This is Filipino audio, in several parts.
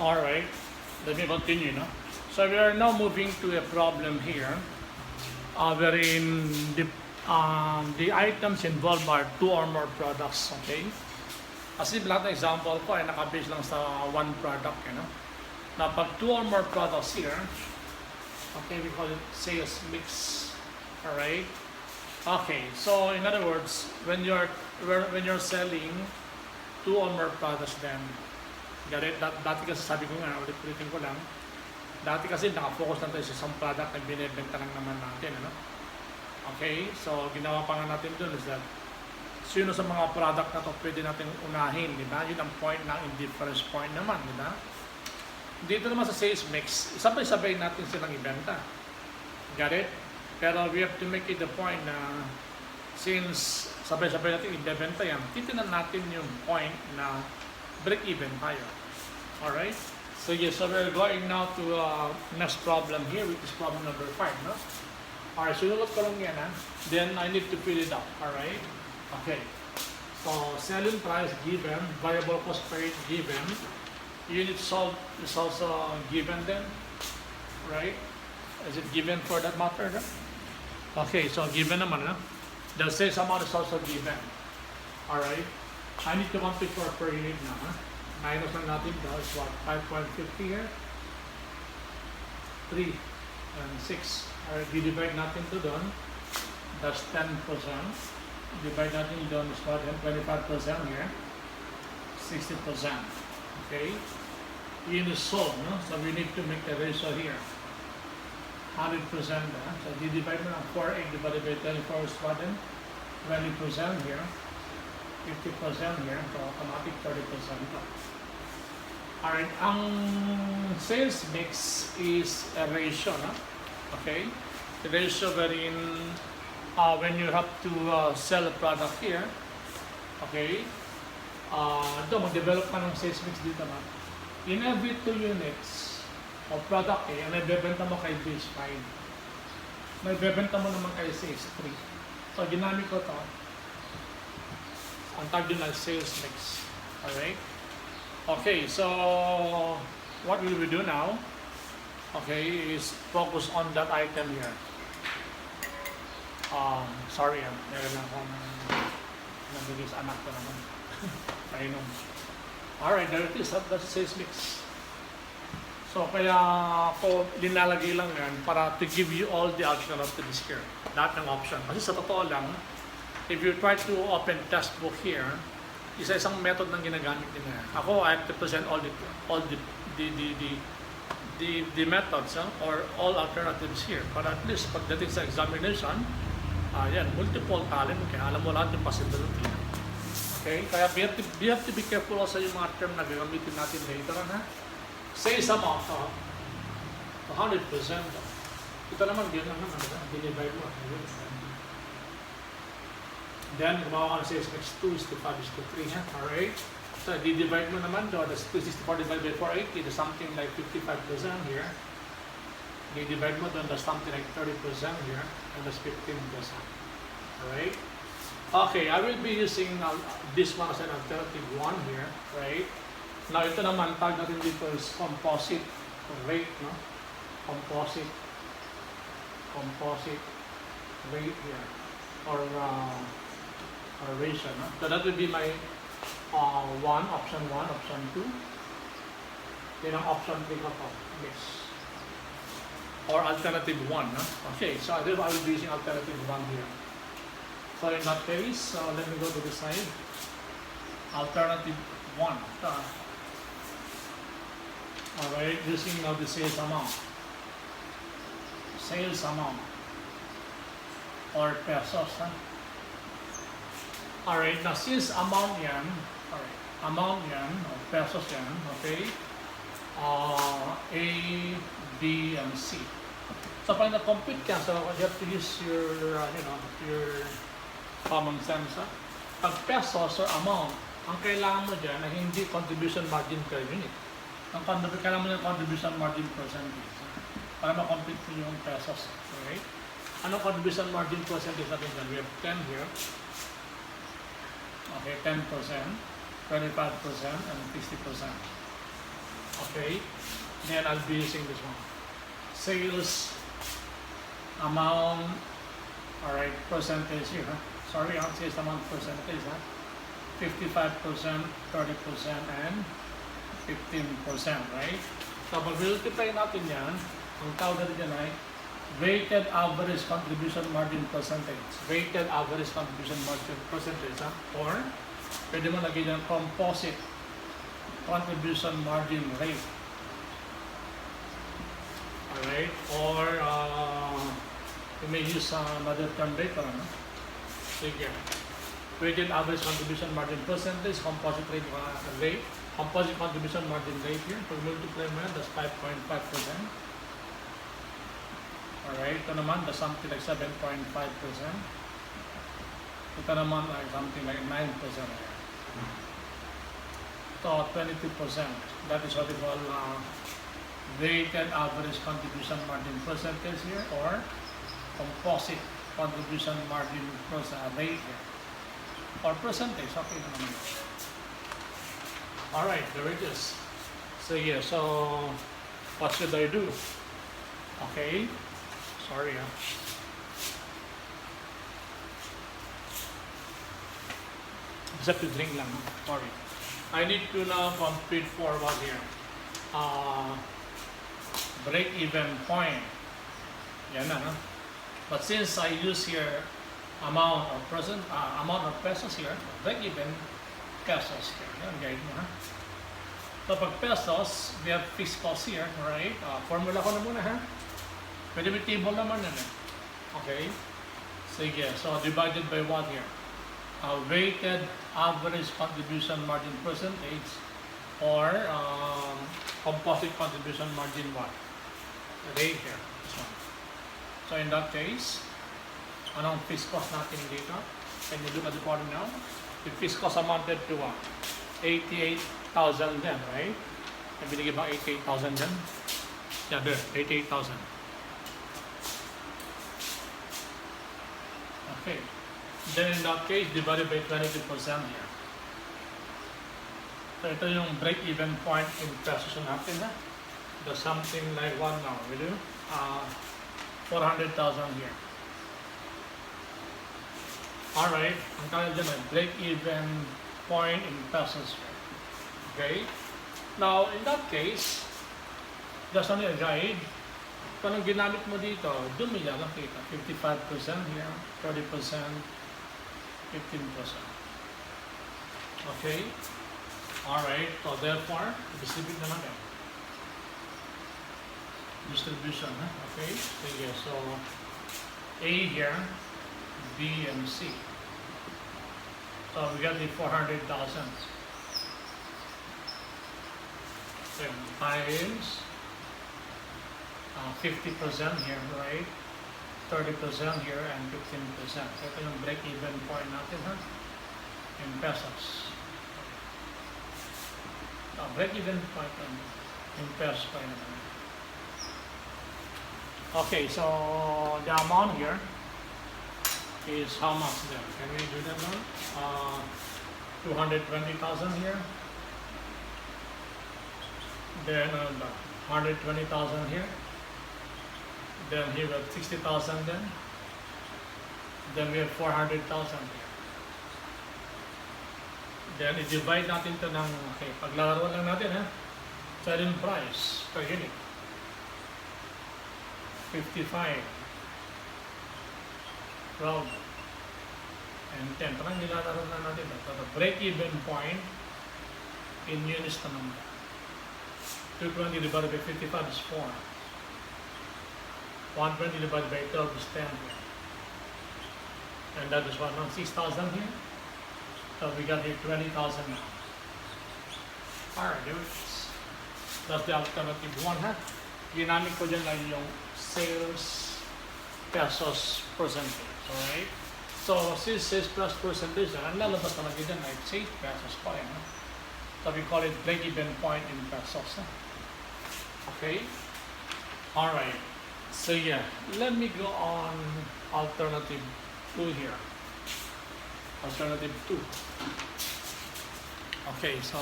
All right, let me continue now. So we are now moving to a problem here, wherein the items involved are two or more products, okay? Kasi lahat ng example ko ay nakabase lang sa one product, you know? Now, pag two or more products here, okay, we call it sales mix, all right? Okay, so in other words, when you're selling two or more products, then got it? Dati kasi sabi ko nga, ulit-ulitin ko lang, dati kasi nakafocus lang tayo sa isang product na binibenta lang naman natin, ano? Okay, so ginawa pa nga natin dun is that sino sa mga product na to pwede natin unahin, di ba? Yun ang point ng indifference point naman, di ba? Dito naman sa sales mix, sabay-sabay natin silang ibenta. Got it? Pero we have to make it the point na since sabay-sabay natin ibenta yan, titinan natin yung point na break-even tayo. Alright? So yes, so we're going now to next problem here, which is problem number 5, no? Alright, so look ko lang yan, ha? Then I need to fill it up, alright? Okay. So, selling price given, variable cost per unit given, unit sold is also given then, right? Is it given for that matter, no? Okay, so given naman, no? The sales amount is also given. Alright? I need to compute for per unit now, huh? Minus lang natin daw is what? 5.50 here? 3 and 6. Alright, divide natin to doon. That's 10%. Divide natin doon is what? 25% here. 60%. Okay? Yun is sold, no? So we need to make the ratio here. 100%. So divide mo ng 4.8 divided by 24 is what then? 20% here. 50% here. So automatic 30%. Alright, ang sales mix is a ratio, no? Okay? The ratio wherein when you have to sell a product here, okay? Mag-develop ka ng sales mix dito, no? In every 2 units of product A, ang naibebenta mo kay base 5, naibebenta mo naman kay sales 3. So, ginamit ko to. Ang tag yun ay sales mix. Alright? Okay, so what will we do now? Okay, is focus on that item here. Sorry, meron lang akong nabigay sa anak ko naman. Painom. Alright, there it is. That's sales mix. So, kaya ako linalagay lang yan para to give you all the alternatives here. Lahat ng option. Kasi sa totoo lang, if you try to open textbook here, isa-isang method ng ginagamit nila. Ako, I have to present all the methods or all alternatives here. Para at least pagdating sa examination, yan, multiple talent, kaya alam mo lahat yung possibility. Okay? Kaya we have to be careful also yung mga term na gagamitin natin later on, ha? Say some amount, 100%. Ito naman, yun naman, dinivide mo. Then, gumawa ka ng sales mix 2 is to 5 is to 3, ha? Alright? So, di-divide mo naman, that's 264 divided by 480, there's something like 55% here. Di-divide mo doon, there's something like 30% here, and there's 15%. Alright? Okay, I will be using this one as an alternative one here, right? Now, ito naman, tag natin dito is composite rate, no? Composite rate here, or ratio, no? So that will be my option 1, option 2. Then ang option 3 ko po, mix. Or alternative 1, no? Okay, so I will be using alternative 1 here. So in that case, let me go to the side. Alternative 1. Alright, using now the sales amount. Sales amount. Or pesos, huh? Alright, now since amount yan, or pesos yan, okay? A, B, and C. So pag na-compute ka, so you have to use your, your common sense, ha? Pag pesos or amount, ang kailangan mo dyan na hindi contribution margin per unit. Ang kailangan mo ng contribution margin percentage para ma-compute mo yung pesos. Okay? Anong contribution margin percentage natin dyan? We have 10 here. Okay, 10%, 25%, and 60%. Okay, then I'll be using this one. Sales amount, all right, percentage here. Sorry, sales amount percentage, 55%, 30%, and 15%, right? So, pag multiply natin yan, ang tawag natin yan ay weighted average contribution margin percentage. Weighted average contribution margin percentage, or pwede mo lagyan ng composite contribution margin rate. Alright, or you may use another term later. Sige. Weighted average contribution margin percentage, composite rate, composite contribution margin rate here. Pag multiply mo yan, that's 5.5%. Alright, ito naman, that's something like 7.5%. Ito naman ay something like 9%. So, 22%. That is what we call weighted average contribution margin percentage here, or composite contribution margin rate here, or percentage. Okay naman. Alright, there it is. So yeah, so what should I do? Okay, sorry. Just have to drink lang. Sorry. I need to now complete forward here. Break-even point. Yan na, But since I use here amount of pesos here, break-even pesos here. Yan, guide mo, So pag pesos, we have fixed cost here, right? Formula ko na muna, Pwede may table naman yan, Okay? Sige, so divided by what here? Weighted average contribution margin percentage, or composite contribution margin what? Rate here. This one. So in that case, anong fixed cost natin dito? Can you look at the bottom now? The fixed cost amounted to what? 88,000 then, right? Can binigay ba 88,000 then? Yeah, there, 88,000. Okay. Then in that case, divided by 22% here. So ito yung break-even point in pesos natin, There's something like what now? We do 400,000 here. Alright, ang kaya dyan ay break-even point in pesos. Okay? Now, in that case, just only a guide. Kung anong ginamit mo dito, doon mo yan nakita. 55% here, 30%, 15%. Okay? Alright, so therefore, distribute na natin. Distribution, Okay? Sige, so A here, B, and C. So we got the 400,000. Then times 50% here, right? 30% here, and 15%. So ito yung break-even point natin, in pesos. Break-even point in pesos pa naman. Okay, so the amount here is how much then? Can we do that now? 220,000 here. Then 120,000 here. Then here we have 60,000 then. Then we have 400,000 here. Then i-divide natin ito ng, okay, paglaro lang natin, selling price per unit. 55, 12, and 10. Parang nilalaro na natin. So the break-even point in units naman. 220 divided by 55 is 4. 120 divided by 12 is 10. And that is what now? 6,000 here. So we got here 20,000 now. Alright, there it is. That's the alternative one, Ginamit ko dyan lang yung sales pesos percentage. Alright? So, since sales plus percentage, ang lalabas talaga dyan ay 8 pesos pa rin. So, we call it break-even point in pesos. Okay? Alright. So, yeah. Let me go on alternative 2 here. Alternative 2. Okay, so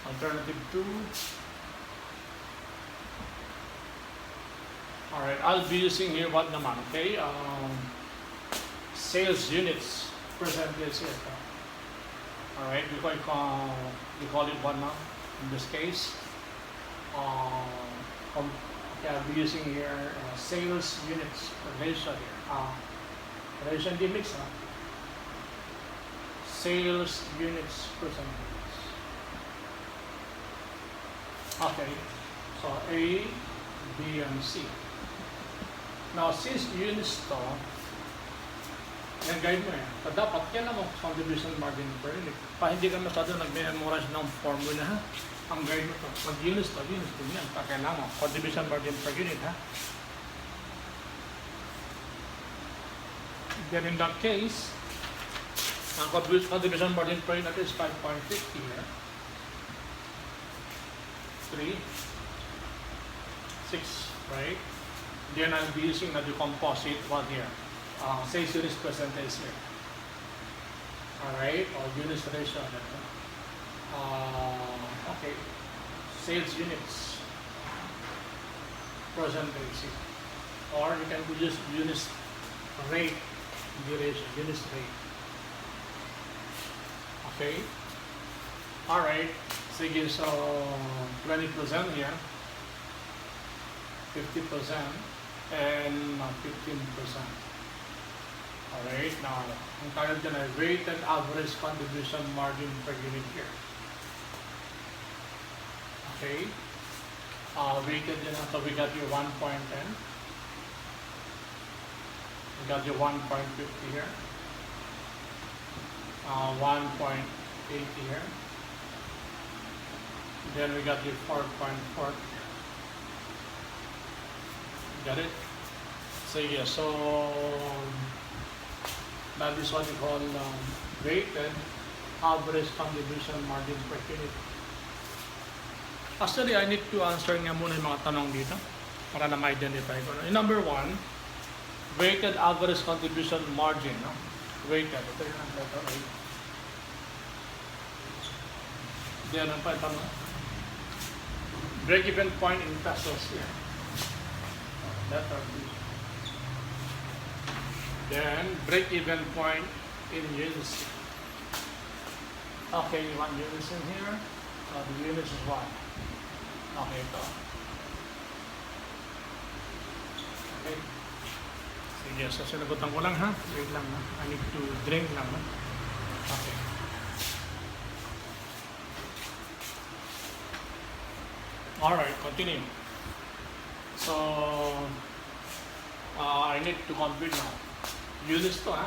Alternative 2. Alright, I'll be using here what naman, okay? Sales units percentage here. Alright, we call it what now in this case? Okay, I'll be using here sales units ratio here. Ratio hindi mix, sales units percentage. Okay, so A, B, and C. Now, since units to, yan guide mo yan. Dapat yan ang contribution margin per unit. Hindi ka masyado nag-memorize ng formula, ha? Ang guide mo to. Pag units to yan. Kailangan mo, contribution margin per unit, ha? Then in that case, ang contribution margin per unit is 5.50 here. 3, 6, right? Then I'll be using the composite one here. Sales units percentage here. Alright, or units ratio. Okay, sales units percentage here. Or you can use units rate, duration, units rate. Okay. Alright, sige, so 20% here, 50%, and 15%. Alright, now, ang tawag dyan ay weighted average contribution margin per unit here. Okay. Weighted dyan, so we got your 1.10. We got your 1.50 here. 1.80 here. Then we got your 4.4 here. Got it? So yeah, so that is what we call weighted average contribution margin per unit. Actually, I need to answer nga muna yung mga tanong dito para na ma-identify ko. Number 1, weighted average contribution margin. No? Weighted. Ito yung letter A. Diyan ang pa tanong. Break-even point in pesos here. Letter B. Then, break-even point in units. Okay, you want units in here? The units is what? Okay, ito. Okay. Sige, so sinagutan ko lang, ha? Wait lang, ha? I need to drink lang, ha? Okay. Alright, continue. So, I need to compute now. Units to, ha?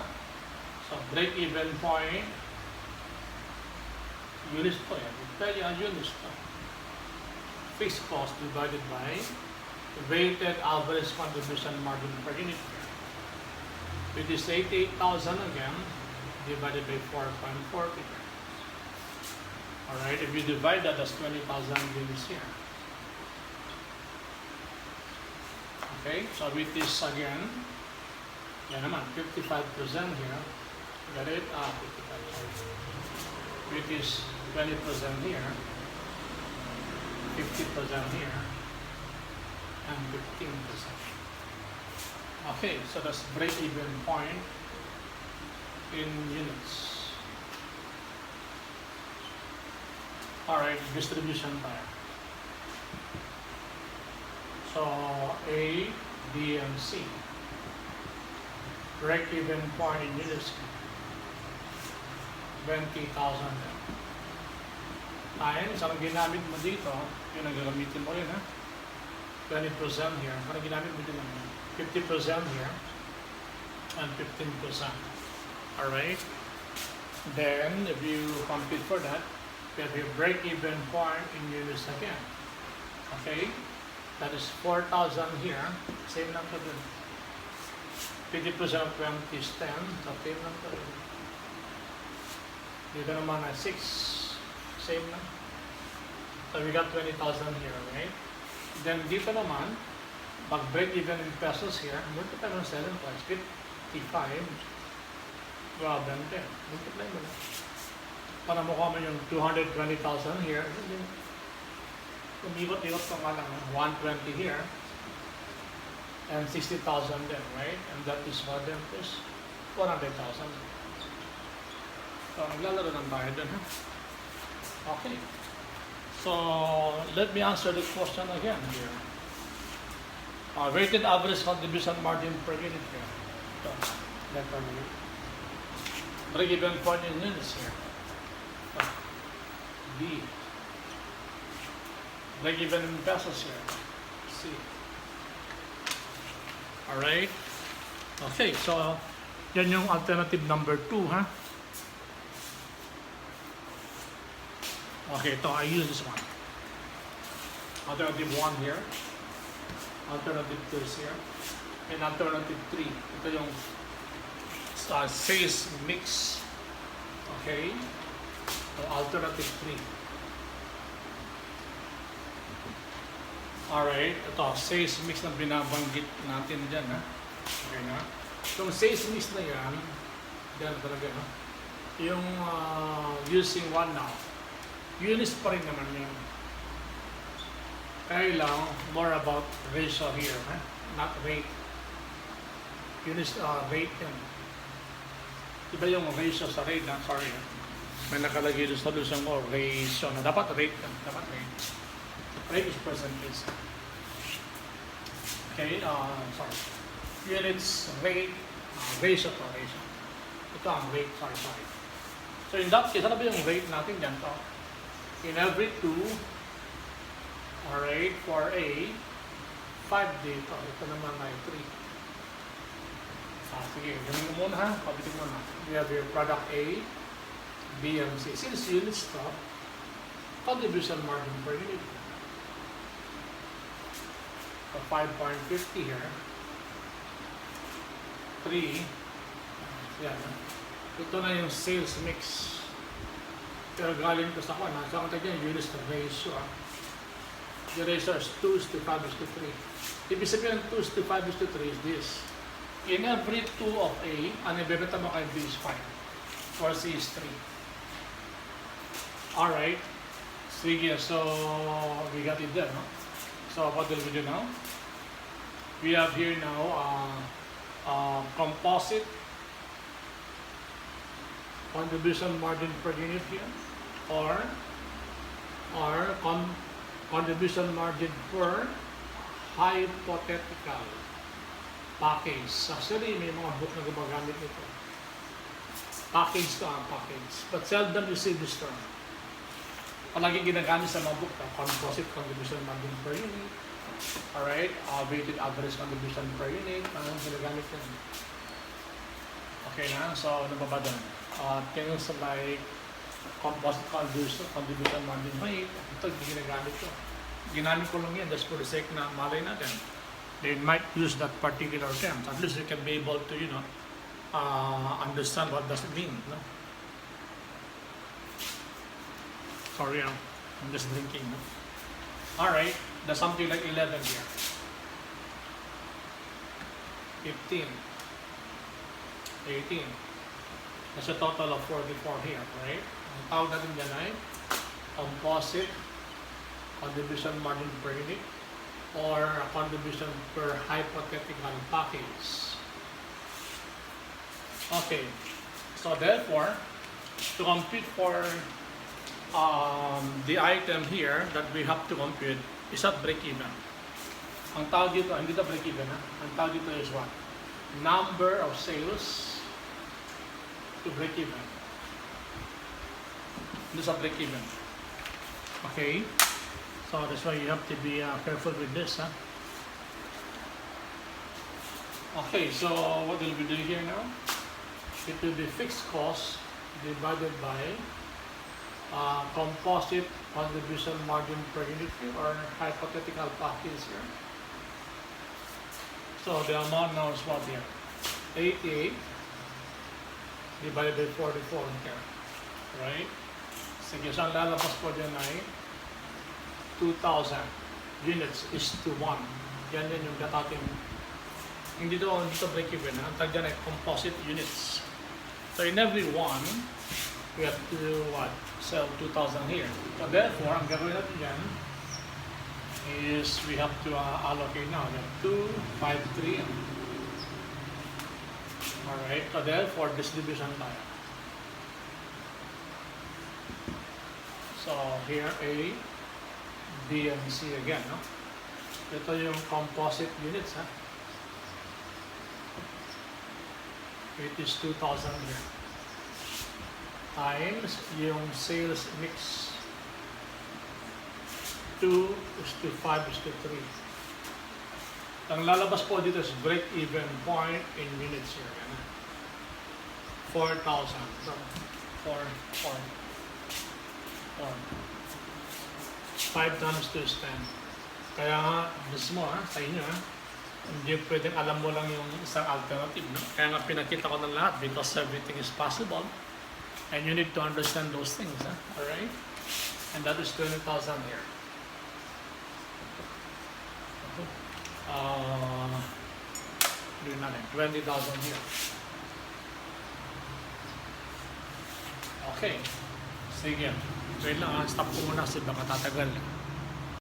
So, break-even point, units to, yan. Tell you units to. Fixed cost divided by weighted average contribution margin per unit. It is 88,000 again, divided by 4.40. Alright, if you divide that, that's 20,000 units here. Okay, so with this again, yan naman, 55% here. Got it? 55%. With this 20% here, 50% here, and 15%. Okay, so that's break-even point in units. Alright, distribution time. So A, B, and C. Break-even point in units, 20,000. Times, ang ginamit mo dito, yung nagagamitin mo yun, ha? 20% here. Ang ginamit mo dito, 50% here, and 15%. Alright? Then, if you compute for that, you have your break-even point in units again. Okay? That is 4,000 here. Same lang to dun. 50% of 20 is 10. So, same lang to dun. Dito naman na 6. Same lang. So, we got 20,000 here, right? Then, dito naman, pag break-even in pesos here, multiply ng 7 plus 55. Well, then 10. Multiply mo na. para mukha mo yung 220,000 here. Umikot-ikot ka nga lang, 120 here. And 60,000 then, right? And that is what then is 400,000. So, naglalaro ng tayo dun, ha? Okay. So, let me answer the question again here. Weighted average contribution margin per unit here. So, let per minute. Break-even point in units here. So, B. Break-even in pesos here. C. Alright. Okay, so, yan yung alternative number 2, ha? Okay, so I use this one. Alternative 1 here. Alternative 2 is here. And alternative 3. Ito yung sales mix. Okay. So alternative 3. Alright. Ito, sales mix na binabanggit natin dyan. Ha? Okay na. Itong sales mix na yan, dyan talaga. Ha? Yung using one now. Units pa rin naman yun. Kaya lang, more about ratio here, not rate. Units rate yan. Iba yung ratio sa rate, sorry. May nakalagay doon sa solution ko, ratio. Dapat rate yan, dapat rate. Rate is percentage. Okay, sorry. Units, rate, ratio to ratio. Ito ang rate, sorry. So in that case, ano ba yung rate natin dyan to? In every 2, alright, for A, 5 dito. Ito naman ay 3. Sige, ganun mo muna ha. Pabitin mo na. We have your product A, B, and C. Since units to, contribution margin per unit. So 5.50 here. 3. Yan. Ito na yung sales mix. Pero galing ko sa kwan, nasa kanta dyan, units to ratio. The ratio is 2:5:3. Ibig sabihin ng 2:5:3 is this. In every 2 of A, ang ibebenta mo kay B is 5. Or C is 3. Alright. Sige, so we got it there, no? So what will we do now? We have here now composite contribution margin per unit here, or contribution margin per hypothetical package. Actually, may mga book na gumagamit nito. Package to ang package. But seldom you see this term. Palagi ginagamit sa mga book, composite contribution margin per unit. Alright, weighted average contribution per unit. Anong ginagamit yan? Okay na, so ano ba doon? Things like composite contribution margin rate. Ito, ginagamit ko. Ginamit ko lang yan just for the sake na malay natin. They might use that particular term. At least you can be able to, understand what does it mean. No? Sorry, I'm just drinking. No? Alright, there's something like 11 here. 15. 18. That's a total of 44 here, right? Ang tawag natin dyan ay composite contribution margin per unit or contribution per hypothetical package. Okay, so therefore, to compute for the item here that we have to compute is at break-even. Ang tawag dito, hindi ito break-even, ha? Ang tawag dito is what? Number of sales to break even. This is a break even. Okay, so that's why you have to be careful with this. Huh? Okay, so what will we do here now? It will be fixed cost divided by composite contribution margin per unit here, or hypothetical package here. So the amount now is what here? 88 divided by 44 here, right? Sige, so ang lalabas po dyan ay 2,000 units is to 1. Yan din yung datating, hindi to break even, ang tag dyan ay composite units. So in every one, we have to do what? sell 2,000 here. So therefore, ang gagawin natin dyan is we have to allocate now. We have 2, 5, 3. Alright, so therefore, distribution tayo. So here A, B, and C again, no? Ito yung composite units, ha? It is 2,000 here. Times yung sales mix. 2 is to 5 is to 3. Ang lalabas po dito is break-even point in units here. 4,000. So, 4. 5 times 2 is 10. Kaya nga, mismo sa inyo hindi pwedeng alam mo lang yung isang alternative, no? Kaya nga pinakita ko ng lahat because everything is possible and you need to understand those things, alright? And that is 20,000 here. Doing nothing. 20,000 here. Okay. Sige. Wait lang, stop ko muna kasi baka tatagal.